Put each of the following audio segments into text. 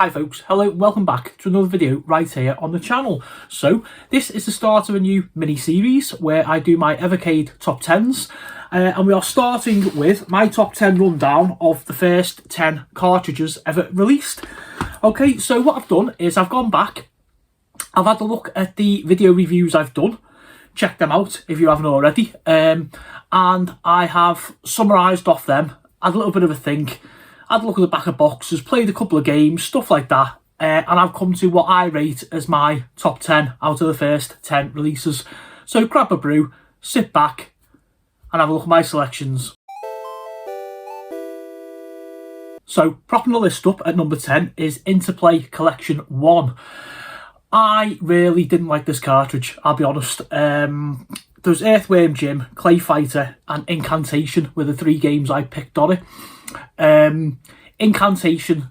Hi folks, hello, welcome back to another video right here on the channel. So this is the start of a new mini-series where I do my Evercade top 10s and we are starting with my top 10 rundown of the first 10 cartridges ever released. Okay, so what I've done is I've gone back, I've had a look at the video reviews I've done, check them out if you haven't already, and I have summarised off them, had a little bit of a think, had a look at the back of boxes, played a couple of games, stuff like that, and I've come to what I rate as my top 10 out of the first 10 releases. So grab a brew, sit back, and have a look at my selections. So propping the list up at number 10 is Interplay Collection 1. I really didn't like this cartridge, I'll be honest. There's Earthworm Jim, Clay Fighter, and Incantation were the three games I picked on it. Incantation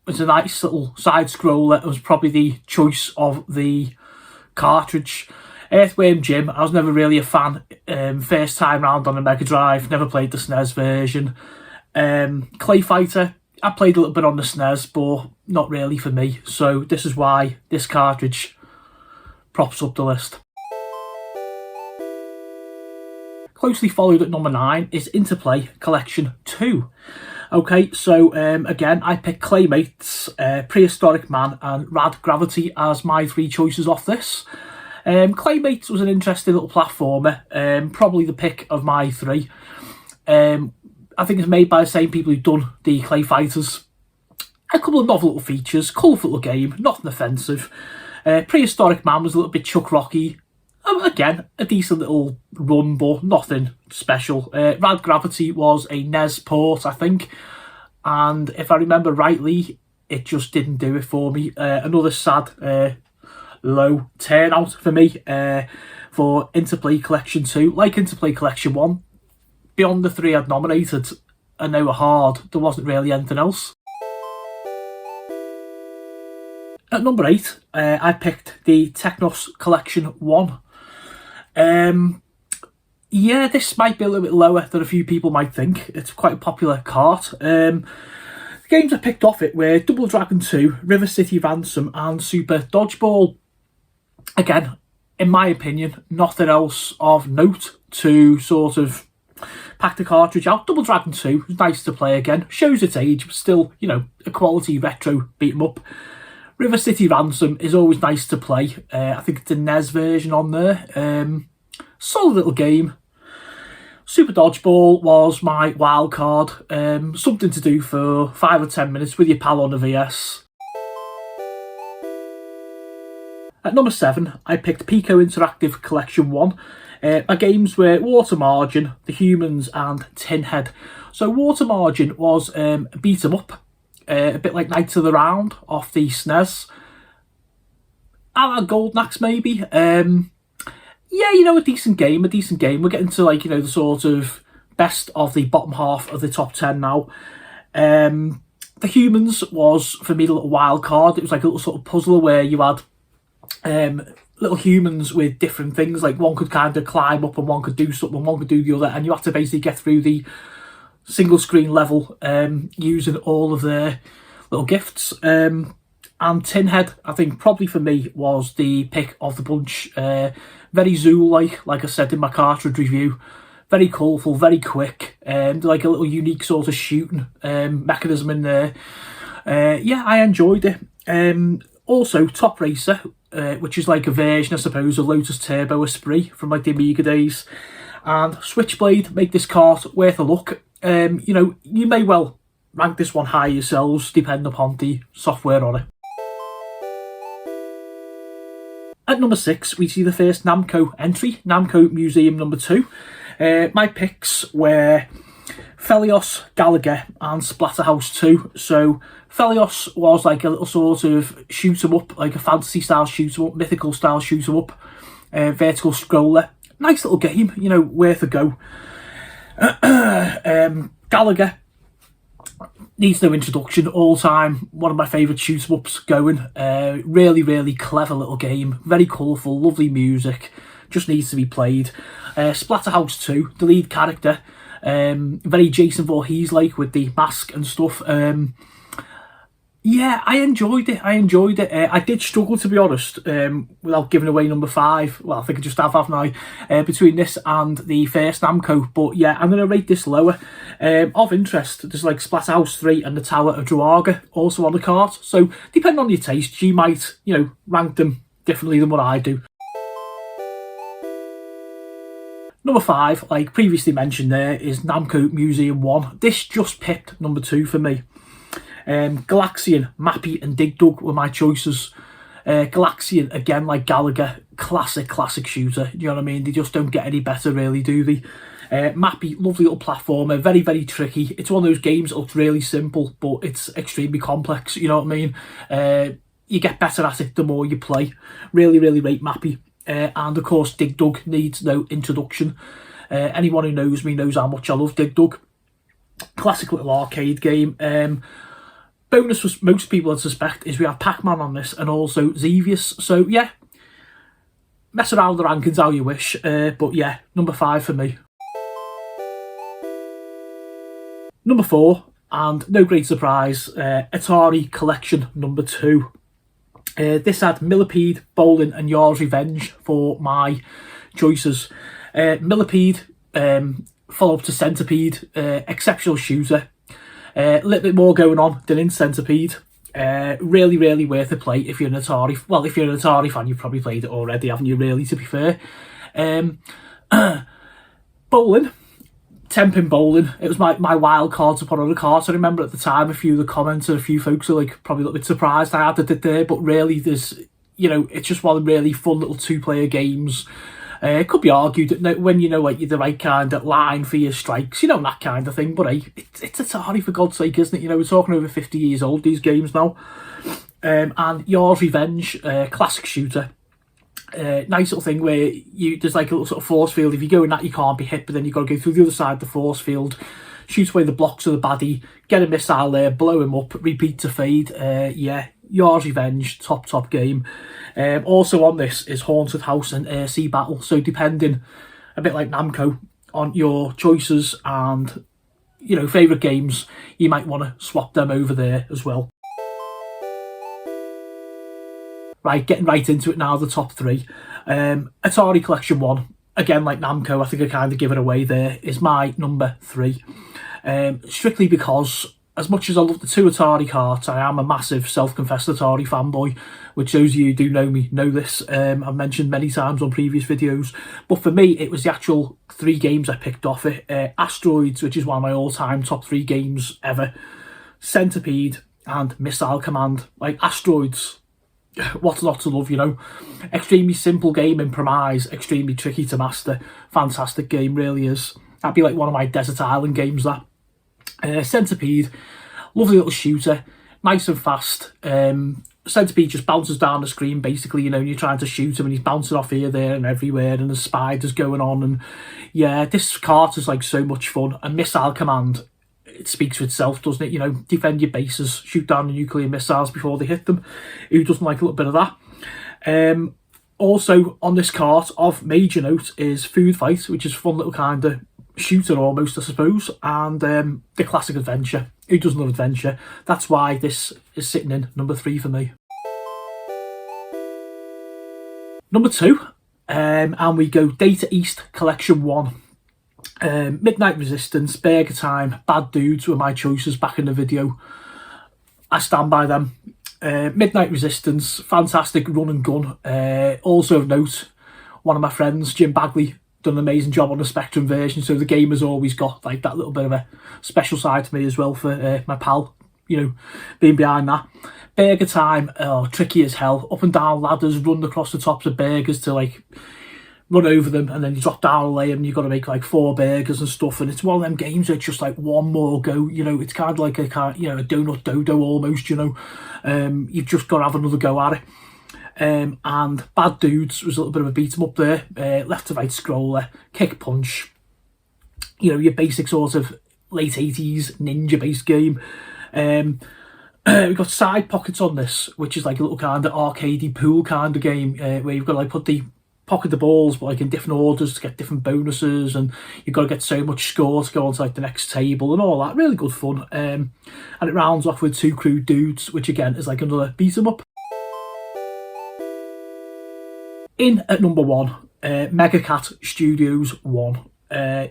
was a nice little side scroller. It was probably the choice of the cartridge. Earthworm Jim, I was never really a fan. First time round on a Mega Drive, never played the SNES version. Clay Fighter, I played a little bit on the SNES, but not really for me. So this is why this cartridge props up the list. Closely followed at number 9 is Interplay Collection 2. Okay, so again, I picked Claymates, Prehistoric Man and Rad Gravity as my three choices off this. Claymates was an interesting little platformer, probably the pick of my three. I think it's made by the same people who've done the Clay Fighters. A couple of novel little features, colourful little game, nothing offensive. Prehistoric Man was a little bit Chuck Rocky. Again, a decent little run, but nothing special. Rad Gravity was a NES port, I think, and if I remember rightly, it just didn't do it for me. Another sad low turnout for me for Interplay Collection 2. Like Interplay Collection 1, beyond the three I'd nominated, and they were hard, there wasn't really anything else. At number 8, I picked the Technos Collection 1. Yeah, this might be a little bit lower than a few people might think. It's quite a popular cart. The games I picked off it were Double Dragon 2, River City Ransom and Super Dodgeball. Again, in my opinion, nothing else of note to sort of pack the cartridge out. Double Dragon 2 was nice to play again. Shows its age, but still, you know, a quality retro beat 'em up. River City Ransom is always nice to play. I think it's a NES version on there. Solid little game. Super Dodgeball was my wild card. Something to do for 5 or 10 minutes with your pal on a VS. At number 7, I picked Pico Interactive Collection 1. My games were Water Margin, The Humans and Tin Head. So Water Margin was a beat 'em up. A bit like Knights of the Round off the SNES. Golden Axe maybe. Yeah, you know, a decent game. We're getting to, like, you know, the sort of best of the bottom half of the top 10 now. The Humans was, for me, the little wild card. It was like a little sort of puzzler where you had little humans with different things. Like one could kind of climb up and one could do something and one could do the other. And you had to basically get through the single screen level using all of their little gifts. And Tin Head, I think probably for me, was the pick of the bunch. Very Zoo-like I said in my cartridge review. Very colourful, very quick, like a little unique sort of shooting mechanism in there. Yeah, I enjoyed it. Also, Top Racer, which is like a version, I suppose, of Lotus Turbo Esprit from like the Amiga days. And Switchblade make this cart worth a look. You know, you may well rank this one high yourselves, depending upon the software on it. At number 6, we see the first Namco entry, Namco Museum number 2. My picks were Phelios, Gallagher and Splatterhouse 2. So Phelios was like a little sort of shoot 'em up, like a fantasy style shoot 'em up, mythical style shoot 'em up, vertical scroller. Nice little game, you know, worth a go. Gallagher needs no introduction, all time one of my favourite shoot 'em ups going. Really clever little game, very colourful, lovely music, just needs to be played. Splatterhouse 2, the lead character, very Jason Voorhees like with the mask and stuff. Yeah, I enjoyed it. I did struggle, to be honest, without giving away number 5. Well, I think I just have, haven't I? Between this and the first Namco. But yeah, I'm going to rate this lower. Of interest, there's like Splathouse 3 and the Tower of Druaga also on the cart. So, depending on your taste, you might, rank them differently than what I do. Number 5, like previously mentioned there, is Namco Museum 1. This just pipped number 2 for me. Galaxian, Mappy and Dig Dug were my choices. Galaxian, again, like Gallagher, classic shooter. You know what I mean? They just don't get any better, really, do they? Mappy, lovely little platformer, very tricky. It's one of those games that looks really simple, but it's extremely complex, you know what I mean? You get better at it the more you play. Really rate Mappy. And of course, Dig Dug needs no introduction. Anyone who knows me knows how much I love Dig Dug. Classic little arcade game. Bonus for most people, I suspect, is we have Pac-Man on this and also Xevious. So yeah, mess around with the rankings how you wish. But yeah, number 5 for me. Number 4, and no great surprise, Atari Collection number 2. This had Millipede, Bowling and Yar's Revenge for my choices. Millipede, follow up to Centipede, exceptional shooter. A little bit more going on than in Centipede. Really worth a play if you're an Atari. Well, if you're an Atari fan, you've probably played it already, haven't you? Really, to be fair. Bowling, 10-pin bowling. It was my wild card to put on the cart. I remember at the time a few of the comments and a few folks are like probably a little bit surprised I added it there. But really, there's it's just one of the really fun little 2-player games. It could be argued that when you're the right kind of line for your strikes, that kind of thing. But hey, it's Atari, for God's sake, isn't it? We're talking over 50 years old, these games now. And Yar's Revenge, classic shooter. Nice little thing where there's like a little sort of force field. If you go in that, you can't be hit, but then you've got to go through the other side of the force field, shoot away the blocks of the baddie, get a missile there, blow him up, repeat to fade. Yeah, Yar's Revenge, top game. Also on this is Haunted House and Sea Battle. So depending, a bit like Namco, on your choices and favourite games, you might want to swap them over there as well. Right, getting right into it now, the top 3. Atari Collection 1, again like Namco, I think I kind of give it away there, is my number 3. Strictly because, as much as I love the 2 Atari carts, I am a massive self-confessed Atari fanboy, which those of you who do know me know this. I've mentioned many times on previous videos. But for me, it was the actual 3 games I picked off it. Asteroids, which is one of my all-time top 3 games ever. Centipede and Missile Command. Like, Asteroids, what's not to love, Extremely simple game in premise, extremely tricky to master. Fantastic game, really is. That'd be like one of my Desert Island games, that. Centipede, lovely little shooter, nice and fast. Centipede just bounces down the screen, basically, you're trying to shoot him and he's bouncing off here, there and everywhere, and there's spiders going on, and yeah, this cart is like so much fun. And Missile Command, it speaks for itself, doesn't it? Defend your bases, shoot down the nuclear missiles before they hit them. Who doesn't like a little bit of that? Also on this cart, of major note, is Food Fight, which is a fun little kind of shooter almost, I suppose, and the classic adventure. Who doesn't love adventure? That's why this is sitting in number 3 for me. Number 2, and we go Data East Collection 1. Midnight Resistance, Burger Time, Bad Dudes were my choices back in the video. I stand by them. Midnight Resistance, fantastic run and gun. Also of note, one of my friends, Jim Bagley, done an amazing job on the Spectrum version, so the game has always got like that little bit of a special side to me as well for my pal, being behind that. Burger Time, tricky as hell. Up and down ladders, run across the tops of burgers to like run over them, and then you drop down a layer and you've got to make like 4 burgers and stuff, and it's one of them games where it's just like one more go, it's kind of like a donut dodo almost, you've just got to have another go at it. And Bad Dudes was a little bit of a beat 'em up there, left to right scroller, kick punch, your basic sort of late 80s ninja based game. We've got Side Pockets on this, which is like a little kind of arcadey pool kind of game, where you've got to like put the pocket the balls, but like in different orders to get different bonuses, and you've got to get so much score to go on to like the next table and all that. Really good fun. And it rounds off with Two Crude Dudes, which again is like another beat 'em up. In at number 1, Mega Cat Studios 1.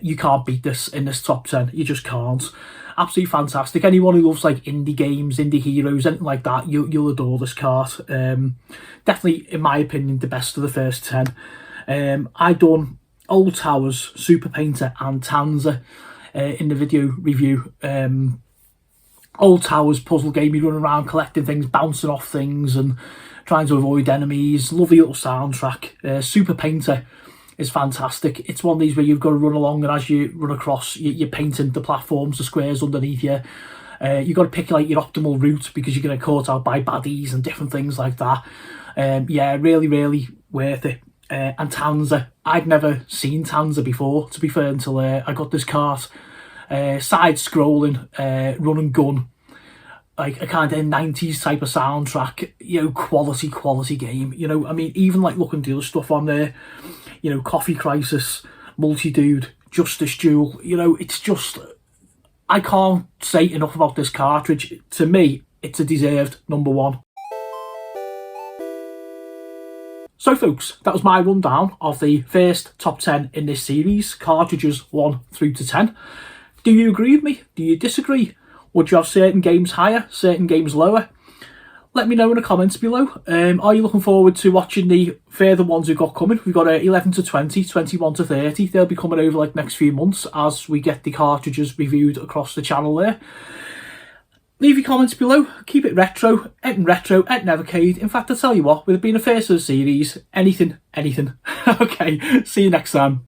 You can't beat this in this top 10. You just can't. Absolutely fantastic. Anyone who loves like indie games, indie heroes, anything like that, you'll adore this cart. Definitely, in my opinion, the best of the first 10. I done Old Towers, Super Painter and Tanza in the video review. Old Towers puzzle game, you run around collecting things, bouncing off things and trying to avoid enemies. Lovely little soundtrack. Super Painter is fantastic. It's one of these where you've got to run along, and as you run across, you're painting the platforms, the squares underneath you. You've got to pick like your optimal route because you're going to get caught out by baddies and different things like that. Yeah, really, really worth it. And Tanza, I'd never seen Tanza before, to be fair, until I got this cart. Side-scrolling, run and gun, like a kind of 90s type of soundtrack, you know, quality game. You know, I mean, even like looking at the other stuff on there, you know, Coffee Crisis, Multi-Dude, Justice Duel, you know, it's just, I can't say enough about this cartridge. To me, it's a deserved number 1. So folks, that was my rundown of the first top 10 in this series, cartridges 1 through to 10. Do you agree with me? Do you disagree? Would you have certain games higher, certain games lower? Let me know in the comments below. Are you looking forward to watching the further ones we've got coming? We've got 11 to 20, 21 to 30. They'll be coming over like next few months as we get the cartridges reviewed across the channel there. Leave your comments below. Keep it retro, Evercade. In fact, I'll tell you what, with it being the first of the series, anything. Okay, see you next time.